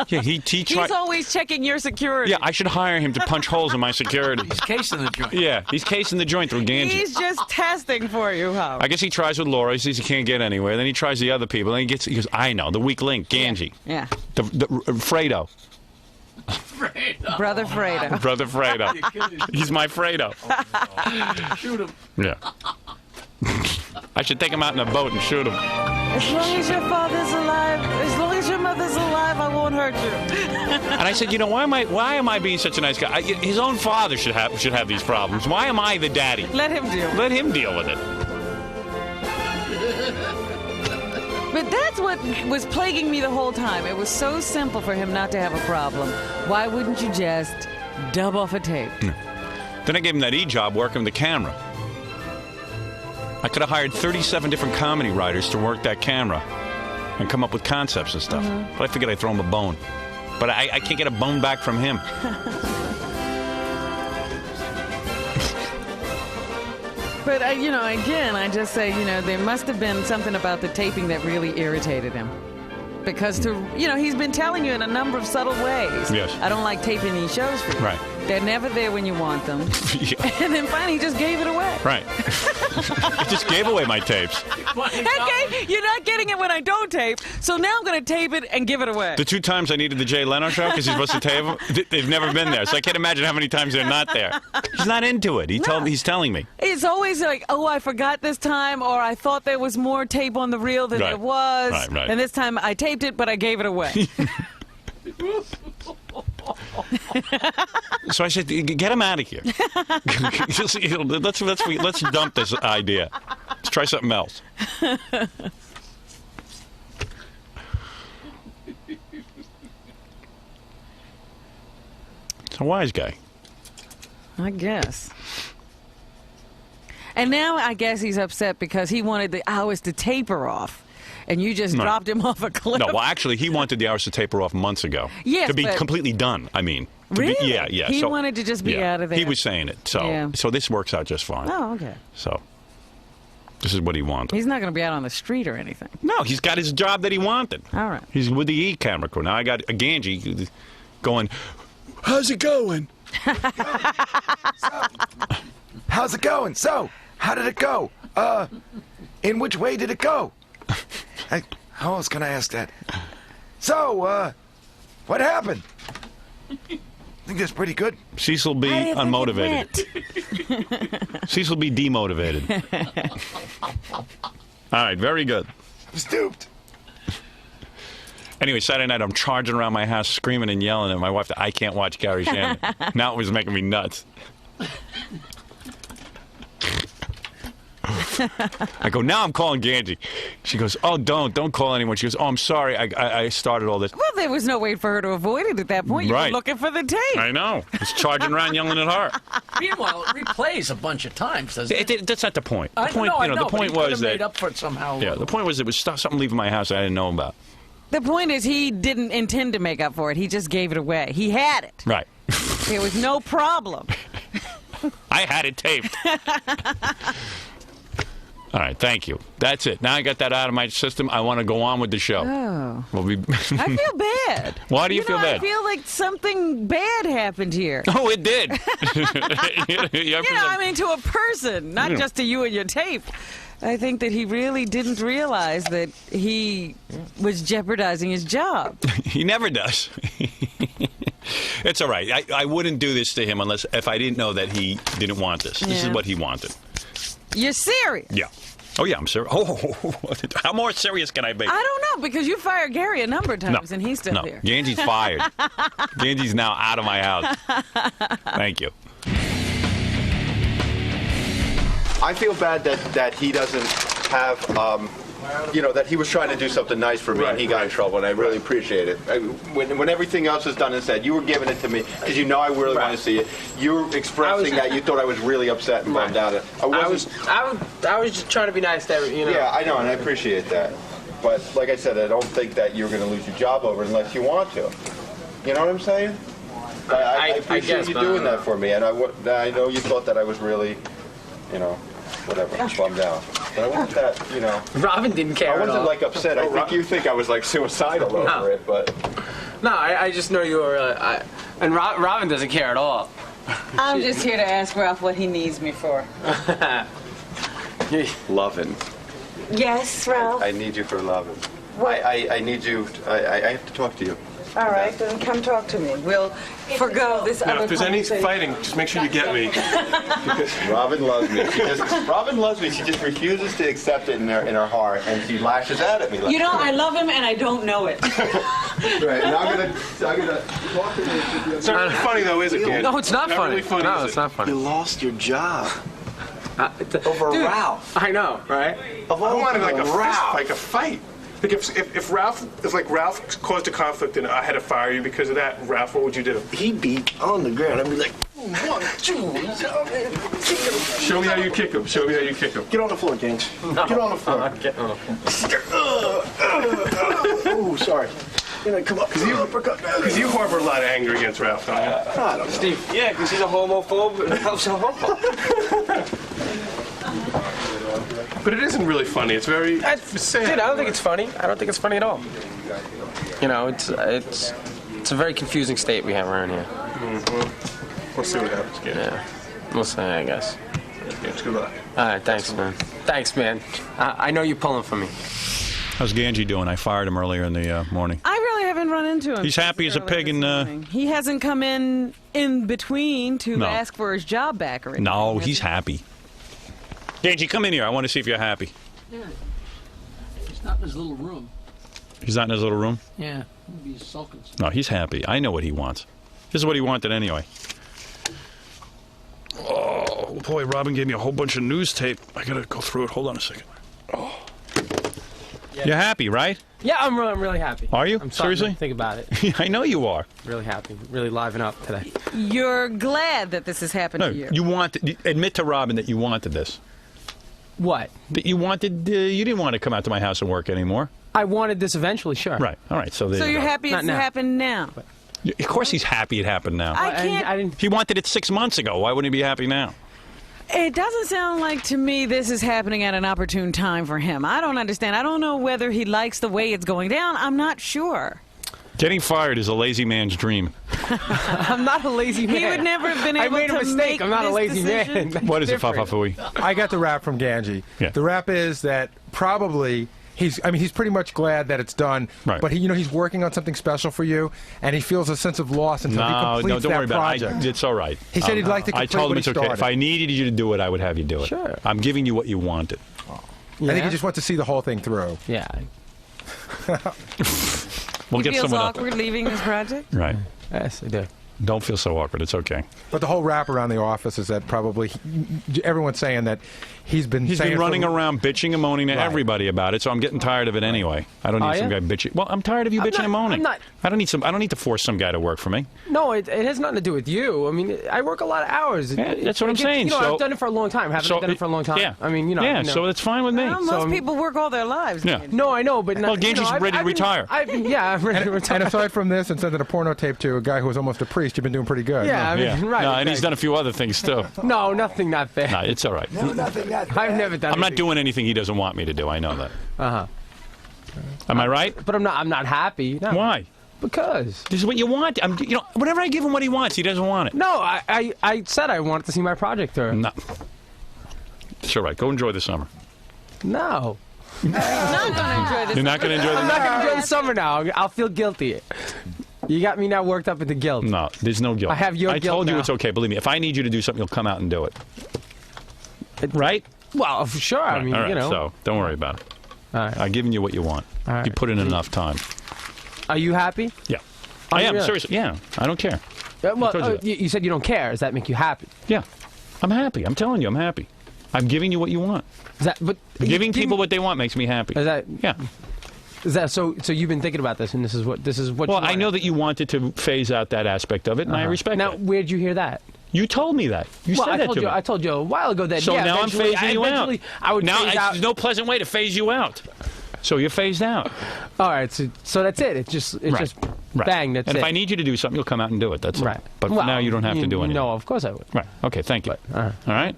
Yeah, he's always checking your security. Yeah, I should hire him to punch holes in my security. he's casing the joint. Yeah, he's casing the joint through Gange. He's just testing for you, Howard. I guess he tries with Laura. He says he can't get anywhere. Then he tries the other people. Then he goes, I know, the weak link, Gange. Yeah. The Fredo. Brother Fredo. Brother Fredo. He's my Fredo. Shoot him. Yeah. I should take him out in a boat and shoot him. As long as your father's alive, as long as your mother's alive, I won't hurt you. And I said, why am I being such a nice guy? His own father should have these problems. Why am I the daddy? Let him deal with it. But that's what was plaguing me the whole time. It was so simple for him not to have a problem. Why wouldn't you just dub off a tape? Then I gave him that job working the camera. I could have hired 37 different comedy writers to work that camera and come up with concepts and stuff. But I figured I'd throw him a bone. But I can't get a bone back from him. But, again, I just say, there must have been something about the taping that really irritated him. Because, he's been telling you in a number of subtle ways. Yes. I don't like taping these shows for you. Right. They're never there when you want them. Yeah. And then finally he just gave it away. Right. I just gave away my tapes. Okay, you're not getting it when I don't tape, so now I'm going to tape it and give it away. The 2 times I needed the Jay Leno show because he's supposed to tape them, they've never been there. So I can't imagine how many times they're not there. He's not into it. He's telling me. It's always like, oh, I forgot this time, or I thought there was more tape on the reel than there was. Right. And this time I taped it, but I gave it away. So I said, get him out of here. Let's dump this idea. Let's try something else. It's a wise guy. I guess. And now I guess he's upset because he wanted the hours to taper off. And you just dropped him off a cliff. No, well, actually, he wanted the hours to taper off months ago. Yes, to be completely done, I mean. Really? Yeah. He wanted to just be out of there. He was saying it. So this works out just fine. Oh, okay. So this is what he wanted. He's not going to be out on the street or anything. No, he's got his job that he wanted. All right. He's with the camera crew. Now I got a Gange going, how's it going? How's it going? So, how did it go? In which way did it go? How else can I ask that? So, what happened? I think that's pretty good. Cecil be unmotivated. Cecil be demotivated. All right, very good. I'm stooped. Anyway, Saturday night I'm charging around my house screaming and yelling at my wife that I can't watch Gary Shandling. Now it was making me nuts. I go, now I'm calling Gange. She goes, oh, don't call anyone. She goes, oh, I'm sorry. I started all this. Well, there was no way for her to avoid it at that point. You were looking for the tape. I know. I was charging around yelling at her. Meanwhile, it replays a bunch of times, doesn't it? That's not the point. I know, the point was that made up for it somehow. Yeah, the point was it was something leaving my house I didn't know about. The point is, he didn't intend to make up for it. He just gave it away. He had it. Right. It was no problem. I had it taped. All right, thank you. That's it. Now I got that out of my system. I want to go on with the show. Oh. I feel bad. Why do you feel bad? I feel like something bad happened here. Oh, it did. I mean, to a person, not just to you and your tape. I think that he really didn't realize that he was jeopardizing his job. He never does. It's all right. I wouldn't do this to him if I didn't know that he didn't want this. This is what he wanted. You're serious? Yeah. Oh, yeah, I'm serious. Oh, how more serious can I be? I don't know, because you fired Gary a number of times, and he's still here. Gange's fired. Gange's now out of my house. Thank you. I feel bad that he doesn't have, that he was trying to do something nice for me and he got in trouble, and I really appreciate it. When everything else is done and said, you were giving it to me because you know I really want to see it. You were expressing that you thought I was really upset and bummed out. I was just trying to be nice to everyone. Yeah, I know, and I appreciate that. But like I said, I don't think that you're going to lose your job over it unless you want to. You know what I'm saying? I appreciate you doing that for me, and I know you thought that I was really, whatever, bummed out. But I wasn't that, Robin didn't care I wasn't at all. like upset. I think you think I was like suicidal over it, but. No, I just know you were, and Robin doesn't care at all. I'm just here to ask Ralph what he needs me for. Loving. Yes, Ralph? I need you for loving. I need you, I have to talk to you. All right, then come talk to me. We'll forgo this other If there's any fighting, just make sure you get me. Because Robin loves me. Robin loves me. She just refuses to accept it in her heart, and she lashes out at me. Like, I love him, and I don't know it. Right, and I'm gonna talk to him. It's not really funny, though, is it, kid? No, it's not funny. Really funny. No, it's not funny. You lost your job. Over Dude, Ralph. I know, right? I wanted like a fight. Like if Ralph caused a conflict and I had to fire you because of that, Ralph, what would you do? He'd be on the ground. I'd be like, 1, 2. Show me how you kick him. Show me how you kick him. Get on the floor, Gange. Get on the floor. Get on the floor. Oh, sorry. Come up. Because you harbor a lot of anger against Ralph, don't you? I don't know. Steve, yeah, because he's a homophobe and Ralph's a homophobe. But it isn't really funny. It's very sad. Dude, I don't think it's funny. I don't think it's funny at all. It's a very confusing state we have around here. Mm-hmm. We'll see what happens, kid. Yeah, we'll see, I guess. It's good luck. All right, thanks, man. Thanks, man. I know you're pulling for me. How's Gange doing? I fired him earlier in the morning. I really haven't run into him. He's happy as a pig, and he hasn't come in between to ask for his job back or anything. No, he's happy. Gange, come in here. I want to see if you're happy. Yeah. He's not in his little room. He's not in his little room? Yeah. He's sulking. No, he's happy. I know what he wants. This is what he wanted anyway. Oh, boy, Robin gave me a whole bunch of news tape. I got to go through it. Hold on a second. Oh. Yeah. You're happy, right? Yeah, I'm really happy. Are you? I'm Seriously? Think about it. I know you are. Really happy. Really liven up today. You're glad that this has happened to you. Admit to Robin that you wanted this. What? That you wanted. You didn't want to come out to my house and work anymore. I wanted this eventually, sure. Right. All right. So you're happy it's happened now. Of course he's happy it happened now. I can't. He wanted it 6 months ago. Why wouldn't he be happy now? It doesn't sound like to me this is happening at an opportune time for him. I don't understand. I don't know whether he likes the way it's going down. I'm not sure. Getting fired is a lazy man's dream. I'm not a lazy man. He would never have been able to I made a mistake. I'm not a lazy man. What is it, Fafafui? I got the rap from Gange. Yeah. The rap is that probably he's pretty much glad that it's done. Right. But he's working on something special for you, and he feels a sense of loss until he completes don't worry that about project. it. It's all right. He said he'd like to complete I told him what it's he okay. started. If I needed you to do it, I would have you do it. Sure. I'm giving you what you wanted. I think he just wants to see the whole thing through. Yeah. We'll he get feels someone awkward leaving this project? Right. Yes, I do. Don't feel so awkward. It's okay. But the whole rap around the office is that probably everyone's saying that he's been running around bitching and moaning to everybody about it, so I'm getting tired of it anyway. I don't need some guy bitching. Well, I'm tired of you bitching and moaning. I don't need to force some guy to work for me. No, it has nothing to do with you. I mean, I work a lot of hours. Yeah, that's what I'm saying. You know, I've done it for a long time. Haven't I done it for a long time? Yeah. I mean, you know. Yeah, so it's fine with me. Well, most people work all their lives. Yeah. No, I know, but well, Gange's ready to retire. I'm ready to retire. And aside from this, and sending a porno tape to a guy who was almost a priest, you've been doing pretty good. Yeah, I mean, right. No, and he's done a few other things too. No, nothing that bad. No, it's all right. No, nothing that bad. I've never done. I'm not doing anything he doesn't want me to do. I know that. Am I right? But I'm not happy. No. Why? Because this is what you want. Whenever I give him what he wants, he doesn't want it. No, I said I wanted to see my project through. No. It's all right. Go enjoy the summer. No. I'm not going to enjoy this. You're not going to enjoy the summer? I'm not going to enjoy the summer now. I'll feel guilty. You got me now worked up into guilt. No, there's no guilt. I have your guilt I told you now. it's okay. Believe me. If I need you to do something, you'll come out and do it. Right? Well, for sure. Right. I mean, all right. you know. So don't worry about it. All right. I've given you what you want. All right. You put in enough time. Are you happy? Yeah. Are I you am. really? Seriously. Yeah. I don't care. Well, you said you don't care. Does that make you happy? Yeah. I'm happy. I'm telling you, I'm happy. I'm giving you what you want. But giving people what they want makes me happy. Is that? Yeah. Is that so? So you've been thinking about this, and this is what. Well, I know that you wanted to phase out that aspect of it, and I respect now, that. Now, where'd you hear that? You told me that. You said that to me. I told you a while ago that. So yeah, now I'm phasing you out. I would phase out. There's no pleasant way to phase you out. So you're phased out. All right. So that's it. It's just bang. That's and it. if I need you to do something, you'll come out and do it. That's right. But for now, you don't have to do anything. No, of course I would. Right. Okay. Thank you. All right.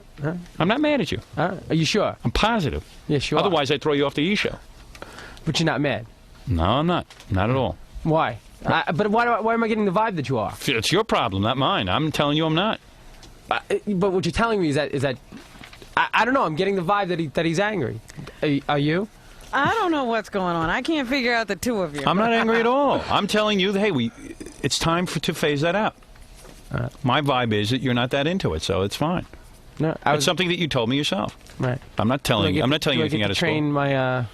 I'm not mad at you. Are you sure? I'm positive. Yeah, sure. Otherwise, I'd throw you off the E show. But you're not mad. No, I'm not. Not at all. Why? But why am I getting the vibe that you are? It's your problem, not mine. I'm telling you I'm not. But what you're telling me is that I don't know. I'm getting the vibe that he's angry. Are you? I don't know what's going on. I can't figure out the two of you. I'm not angry at all. I'm telling you, hey, it's time to phase that out. My vibe is that you're not that into it, so it's fine. No, it's something that you told me yourself. Right. I'm not telling you. I'm not telling you anything out of school. Train my.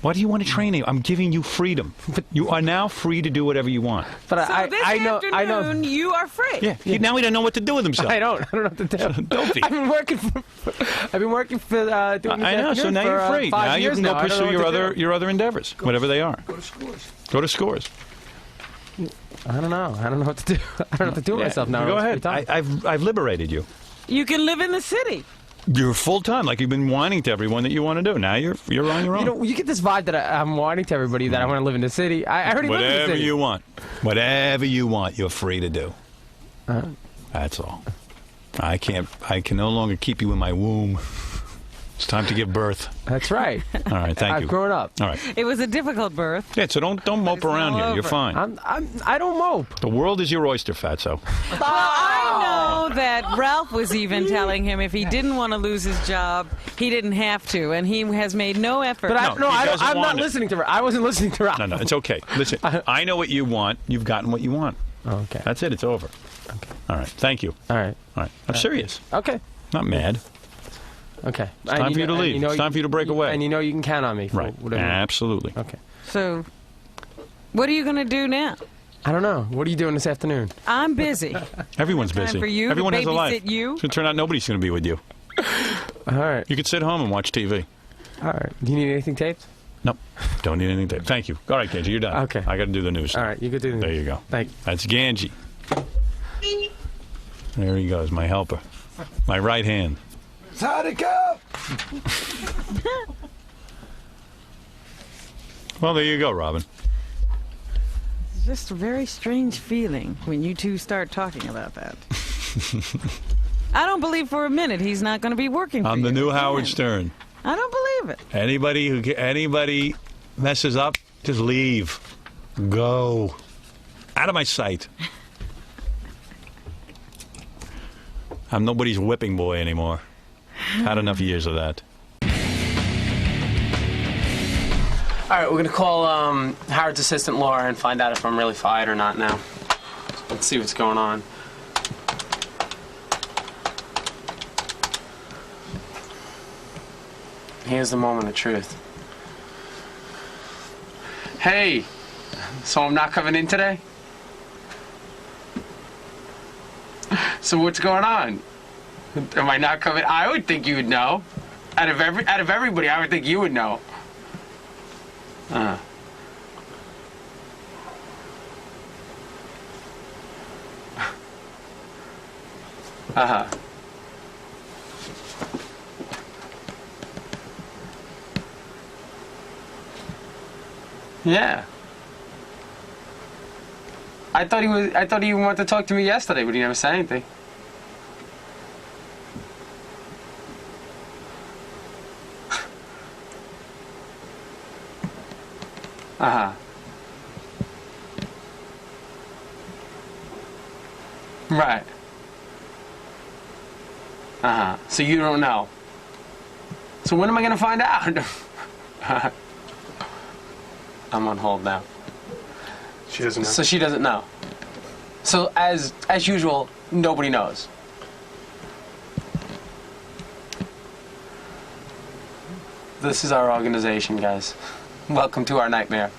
Why do you want to train you? I'm giving you freedom. You are now free to do whatever you want. But so this afternoon, you are free. Yeah. Now he doesn't know what to do with himself. I don't know what to do. Don't be. I've been working for doing this I know. So now you're free. Now you can go pursue your other endeavors, whatever they are. Go to Scores. Go to Scores. I don't know. I don't know what to do. I don't know what to do with myself now. Go ahead. I've liberated you. You can live in the city. You're full time, like you've been whining to everyone that you want to do. Now you're on your own. You know, you get this vibe that I'm whining to everybody that I want to live in the city. I already live in the city. Whatever you want, you're free to do. That's all. I can no longer keep you in my womb. It's time to give birth. That's right. All right, thank you. I've grown up. All right. It was a difficult birth. Yeah, so don't mope around here. You're fine. I don't mope. The world is your oyster, Fatso. Well, I know that Ralph was even telling him if he didn't want to lose his job, he didn't have to, and he has made no effort. But I'm not listening to Ralph. I wasn't listening to Ralph. No, it's okay. Listen, I know what you want. You've gotten what you want. Okay. That's it. It's over. Okay. All right. Thank you. All right. I'm serious. Okay. Not mad. Okay. It's time for you to leave. It's time for you to break away. And you know you can count on me for whatever. Absolutely. Okay. So, what are you going to do now? I don't know. What are you doing this afternoon? I'm busy. Everyone's busy. For you Everyone to has a life. babysit you. It's going to turn out nobody's going to be with you. All right. You could sit home and watch TV. All right. Do you need anything taped? Nope. Don't need anything taped. Thank you. All right, Gange, you're done. Okay. I got to do the news. All right. You could do the news. There you go. Thank you. That's Gange. There he goes, my helper. My right hand. How'd it go? Well, there you go, Robin. It's just a very strange feeling when you two start talking about that. I don't believe for a minute he's not going to be working for you. I'm the new Howard Stern. I don't believe it. Anybody messes up, just leave. Go. Out of my sight. I'm nobody's whipping boy anymore. Had enough years of that. All right, we're going to call Howard's assistant, Laura, and find out if I'm really fired or not now. Let's see what's going on. Here's the moment of truth. Hey, so I'm not coming in today? So what's going on? Am I not coming? I would think you would know. Out of everybody, I would think you would know. Yeah. I thought he wanted to talk to me yesterday, but he never said anything. Right. So you don't know. So when am I gonna find out? I'm on hold now. She doesn't know. So she doesn't know. So as usual, nobody knows. This is our organization, guys. Welcome to our nightmare.